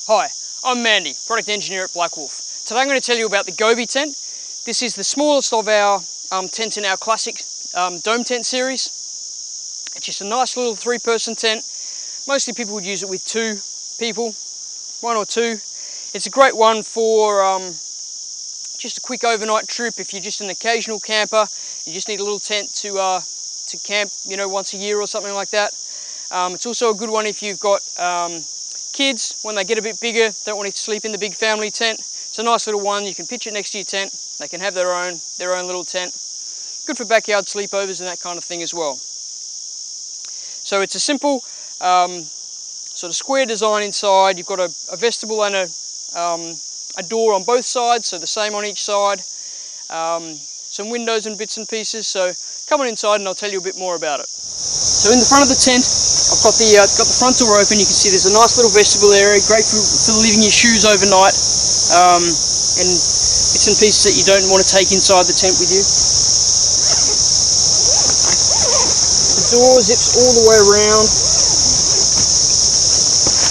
Hi, I'm Mandy, product engineer at BlackWolf. Today I'm going to tell you about the Gobi tent. This is the smallest of our tents in our classic dome tent series. It's just a nice little 3-person tent. Mostly people would use it with 2 people, 1 or 2. It's a great one for just a quick overnight trip. If you're just an occasional camper, you just need a little tent to camp, you know, once a year or something like that. It's also a good one if you've got kids. When they get a bit bigger, don't want to sleep in the big family tent. It's a nice little one. You can pitch it next to your tent. They can have their own little tent. Good for backyard sleepovers and that kind of thing as well. So it's a simple sort of square design inside. You've got a vestibule and a door on both sides, so the same on each side. Some windows and bits and pieces. So come on inside and I'll tell you a bit more about it. So in the front of the tent, I've got the front door open. You can see there's a nice little vestibule area, great for leaving your shoes overnight, and bits and pieces that you don't want to take inside the tent with you. The door zips all the way around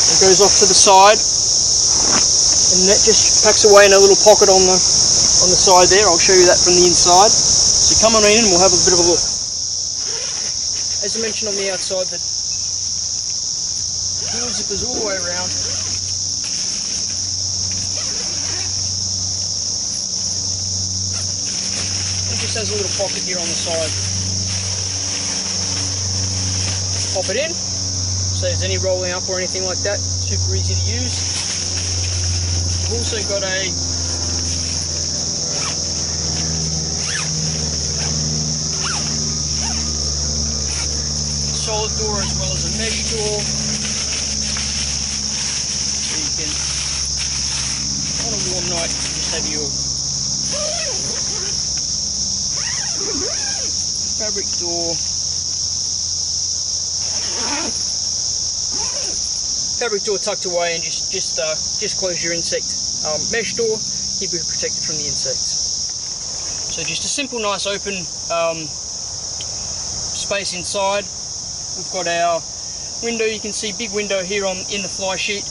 and goes off to the side, and that just packs away in a little pocket on the side there. I'll show you that from the inside. So come on in and we'll have a bit of a look. As I mentioned on the outside, the door zippers all the way around. It just has a little pocket here on the side. Pop it in, so there's any rolling up or anything like that. Super easy to use. We've also got a solid door as well as a mesh door, so you can, on a warm night, just have your fabric door, tucked away, and just close your insect mesh door. Keep it protected from the insects. So just a simple, nice, open space inside. We've got our window. You can see big window here in the fly sheet.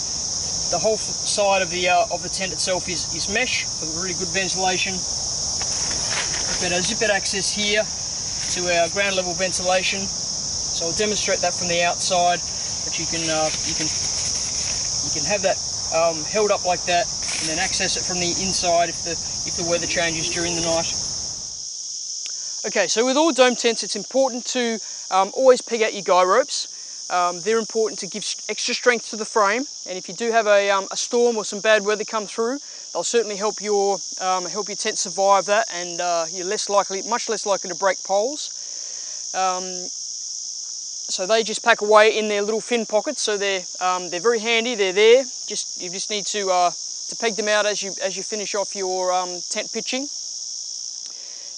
The whole side of the tent itself is mesh for really good ventilation. We've got our zippered access here to our ground level ventilation. So I'll demonstrate that from the outside, but you can have that held up like that, and then access it from the inside if the weather changes during the night. Okay, so with all dome tents, it's important to always peg out your guy ropes. They're important to give extra strength to the frame, and if you do have a storm or some bad weather come through, they'll certainly help your tent survive that, and you're much less likely to break poles. So they just pack away in their little fin pockets, so they're very handy. They're there. You just need to peg them out as you finish off your tent pitching.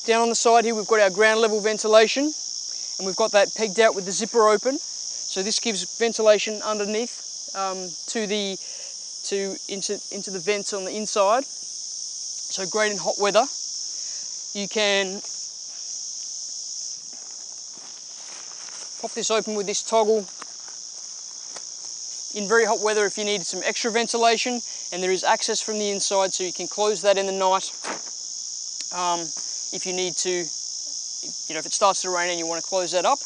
Down on the side here, we've got our ground level ventilation, and we've got that pegged out with the zipper open. So this gives ventilation underneath into the vents on the inside. So great in hot weather. You can pop this open with this toggle. In very hot weather, if you need some extra ventilation, and there is access from the inside, so you can close that in the night. If you need to, if it starts to rain and you want to close that up.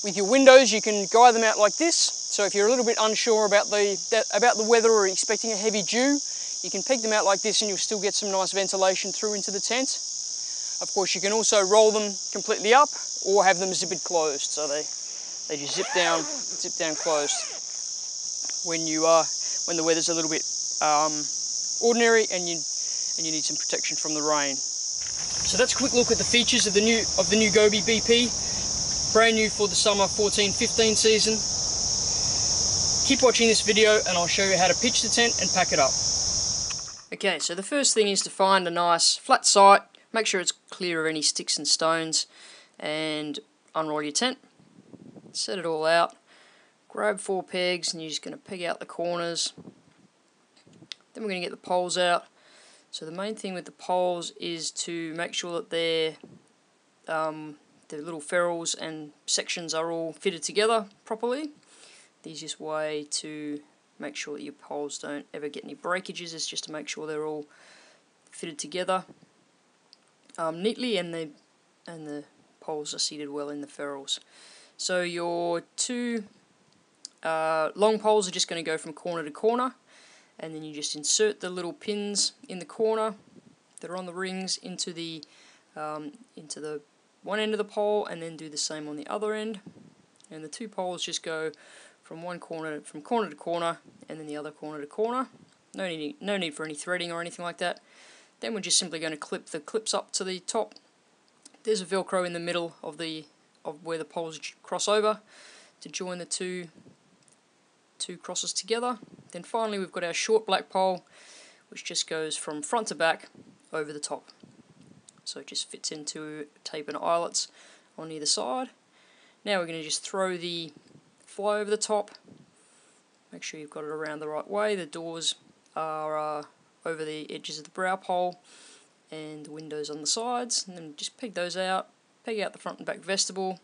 With your windows, you can guide them out like this. So if you're a little bit unsure about the weather or expecting a heavy dew, you can peg them out like this and you'll still get some nice ventilation through into the tent. Of course, you can also roll them completely up or have them zippered closed. So they just zip down closed when the weather's a little bit ordinary and you need some protection from the rain. So that's a quick look at the features of the new Gobi BP, brand new for the summer 14-15 season. Keep watching this video and I'll show you how to pitch the tent and pack it up. Okay, so the first thing is to find a nice flat site, make sure it's clear of any sticks and stones, and unroll your tent. Set it all out, grab 4 pegs, and you're just going to peg out the corners. Then we're going to get the poles out. So the main thing with the poles is to make sure that the little ferrules and sections are all fitted together properly. The easiest way to make sure that your poles don't ever get any breakages. It's just to make sure they're all fitted together neatly, and the poles are seated well in the ferrules. So your two long poles are just going to go from corner to corner, and then you just insert the little pins in the corner that are on the rings into the one end of the pole, and then do the same on the other end. And the two poles just go from corner to corner, and then the other corner to corner. No need for any threading or anything like that. Then we're just simply going to clip the clips up to the top. There's a Velcro in the middle of where the poles cross over to join the two crosses together. Then finally we've got our short black pole, which just goes from front to back over the top. So it just fits into tape and eyelets on either side. Now we're going to just throw the fly over the top. Make sure you've got it around the right way. The doors are over the edges of the brow pole, and the windows on the sides. And then just peg those out. Peg out the front and back vestibule.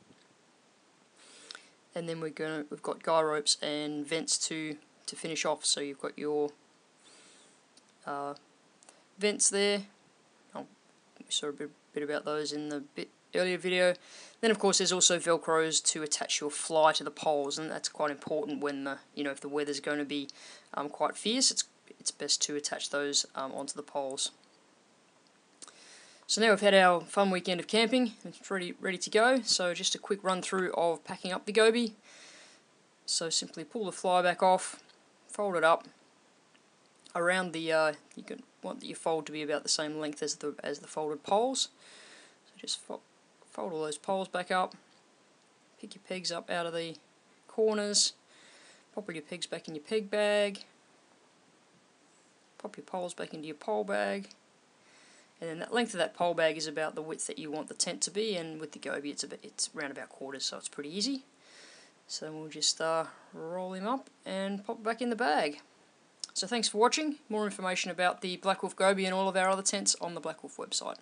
And then we've got guy ropes and vents to finish off. So you've got your vents there. We saw a bit about those in the earlier video. Then of course there's also Velcros to attach your fly to the poles, and that's quite important when if the weather's going to be quite fierce. It's best to attach those onto the poles. So now we've had our fun weekend of camping. It's ready to go. So just a quick run through of packing up the Gobi. So simply pull the fly back off, fold it up around the. You can want your fold to be about the same length as the folded poles. So just fold all those poles back up. Pick your pegs up out of the corners. Pop all your pegs back in your peg bag. Pop your poles back into your pole bag. And then that length of that pole bag is about the width that you want the tent to be, and with the Gobi it's around about quarters, so it's pretty easy. So we'll just roll him up and pop it back in the bag. So thanks for watching. More information about the BlackWolf Gobi and all of our other tents on the BlackWolf website.